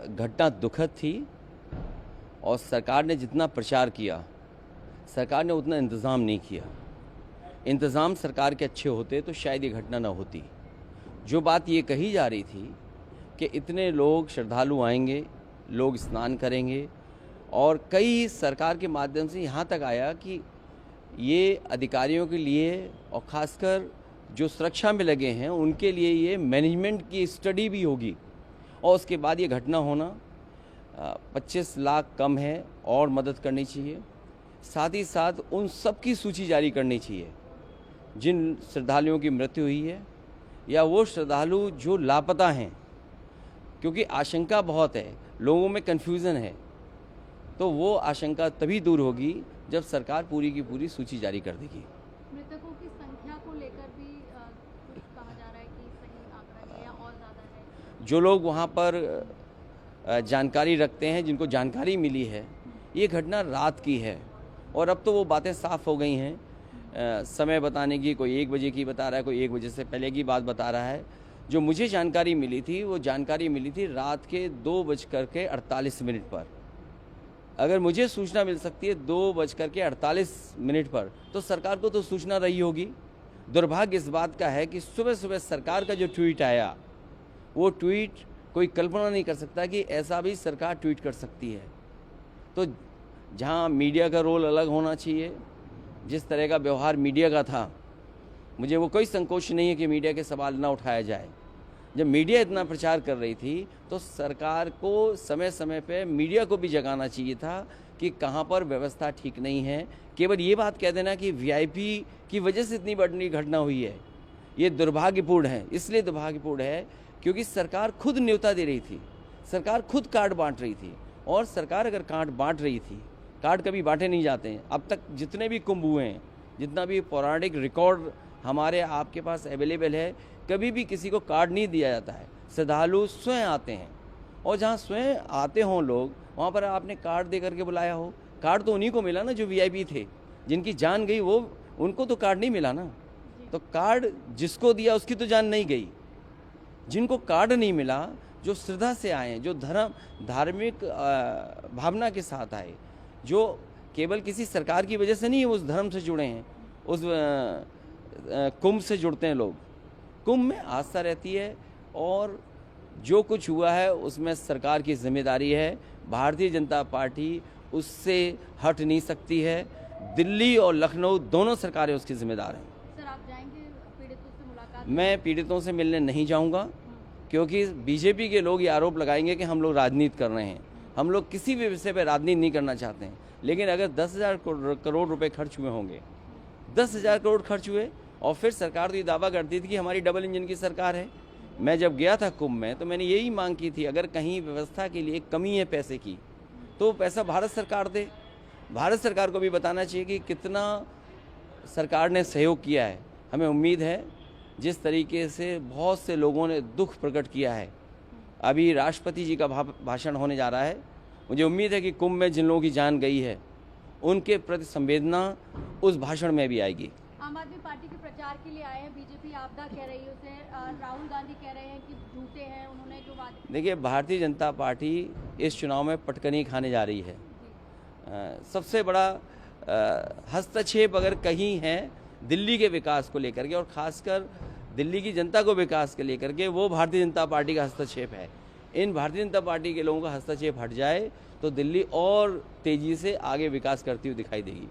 घटना दुखद थी और सरकार ने जितना प्रचार किया, सरकार ने उतना इंतज़ाम नहीं किया। इंतज़ाम सरकार के अच्छे होते तो शायद ये घटना ना होती। जो बात ये कही जा रही थी कि इतने लोग श्रद्धालु आएंगे, लोग स्नान करेंगे, और कई सरकार के माध्यम से यहाँ तक आया कि ये अधिकारियों के लिए और ख़ासकर जो सुरक्षा में लगे हैं उनके लिए ये मैनेजमेंट की स्टडी भी होगी, और उसके बाद ये घटना होना 25 लाख कम है और मदद करनी चाहिए। साथ ही साथ उन सब की सूची जारी करनी चाहिए जिन श्रद्धालुओं की मृत्यु हुई है या वो श्रद्धालु जो लापता हैं, क्योंकि आशंका बहुत है, लोगों में कन्फ्यूज़न है। तो वो आशंका तभी दूर होगी जब सरकार पूरी की पूरी सूची जारी कर देगी। मृतकों की संख्या को लेकर भी कुछ कहा जा रहा है कि सही आंकड़ा नहीं है या और ज़्यादा है। जो लोग वहाँ पर जानकारी रखते हैं, जिनको जानकारी मिली है, ये घटना रात की है और अब तो वो बातें साफ़ हो गई हैं। समय बताने की, कोई 1 बजे की बता रहा है, कोई 1 बजे से पहले की बात बता रहा है। जो मुझे जानकारी मिली थी वो जानकारी मिली थी रात के 2:48 पर। अगर मुझे सूचना मिल सकती है 2:48 पर, तो सरकार को तो सूचना रही होगी। दुर्भाग्य इस बात का है कि सुबह सुबह सरकार का जो ट्वीट आया, वो ट्वीट कोई कल्पना नहीं कर सकता कि ऐसा भी सरकार ट्वीट कर सकती है। तो जहां मीडिया का रोल अलग होना चाहिए, जिस तरह का व्यवहार मीडिया का था, मुझे वो कोई संकोच नहीं है कि मीडिया के सवाल ना उठाया जाए। जब मीडिया इतना प्रचार कर रही थी तो सरकार को समय समय पे मीडिया को भी जगाना चाहिए था कि कहाँ पर व्यवस्था ठीक नहीं है। केवल ये बात कह देना कि वीआईपी की वजह से इतनी बड़ी घटना हुई है, ये दुर्भाग्यपूर्ण है। इसलिए दुर्भाग्यपूर्ण है क्योंकि सरकार खुद न्योता दे रही थी, सरकार खुद कार्ड बांट रही थी। और सरकार अगर कार्ड बांट रही थी, कार्ड कभी बांटे नहीं जाते हैं। अब तक जितने भी कुंभ हुए हैं, जितना भी पौराणिक रिकॉर्ड हमारे आपके पास अवेलेबल है, कभी भी किसी को कार्ड नहीं दिया जाता है। श्रद्धालु स्वयं आते हैं, और जहाँ स्वयं आते हों लोग, वहाँ पर आपने कार्ड दे करके बुलाया हो। कार्ड तो उन्हीं को मिला ना जो वीआईपी थे, जिनकी जान गई वो, उनको तो कार्ड नहीं मिला ना। तो कार्ड जिसको दिया उसकी तो जान नहीं गई। जिनको कार्ड नहीं मिला, जो श्रद्धा से आए हैं, जो धार्मिक भावना के साथ आए, जो केवल किसी सरकार की वजह से नहीं है, उस धर्म से जुड़े हैं, उस कुंभ से जुड़ते हैं लोग। कुंभ में आस्था रहती है और जो कुछ हुआ है उसमें सरकार की जिम्मेदारी है। भारतीय जनता पार्टी उससे हट नहीं सकती है। दिल्ली और लखनऊ दोनों सरकारें उसकी जिम्मेदार हैं। सर, आप जाएंगे पीड़ितों से मुलाकात? मैं पीड़ितों से मिलने नहीं जाऊंगा, क्योंकि बीजेपी के लोग ये आरोप लगाएंगे कि हम लोग राजनीति कर रहे हैं। हम लोग किसी भी विषय पर राजनीति नहीं करना चाहते हैं। लेकिन अगर 10,000 करोड़ रुपए खर्च हुए होंगे, 10,000 करोड़ खर्च हुए, और फिर सरकार तो ये दावा करती थी कि हमारी डबल इंजन की सरकार है। मैं जब गया था कुंभ में तो मैंने यही मांग की थी, अगर कहीं व्यवस्था के लिए कमी है पैसे की, तो पैसा भारत सरकार दे। भारत सरकार को भी बताना चाहिए कि कितना सरकार ने सहयोग किया है। हमें उम्मीद है, जिस तरीके से बहुत से लोगों ने दुख प्रकट किया है, अभी राष्ट्रपति जी का भाषण होने जा रहा है, मुझे उम्मीद है कि कुंभ में जिन लोगों की जान गई है उनके प्रति संवेदना उस भाषण में भी आएगी। आम आदमी पार्टी के प्रचार के लिए आए हैं, बीजेपी आपदा कह रही है उसे, राहुल गांधी कह रहे हैं कि झूठे हैं उन्होंने जो वादे। देखिए, भारतीय जनता पार्टी इस चुनाव में पटकनी खाने जा रही है। सबसे बड़ा हस्तक्षेप अगर कहीं है दिल्ली के विकास को लेकर के, और खासकर दिल्ली की जनता को विकास के लेकर के, वो भारतीय जनता पार्टी का हस्तक्षेप है। इन भारतीय जनता पार्टी के लोगों का हस्तक्षेप हट जाए तो दिल्ली और तेजी से आगे विकास करती हुई दिखाई देगी।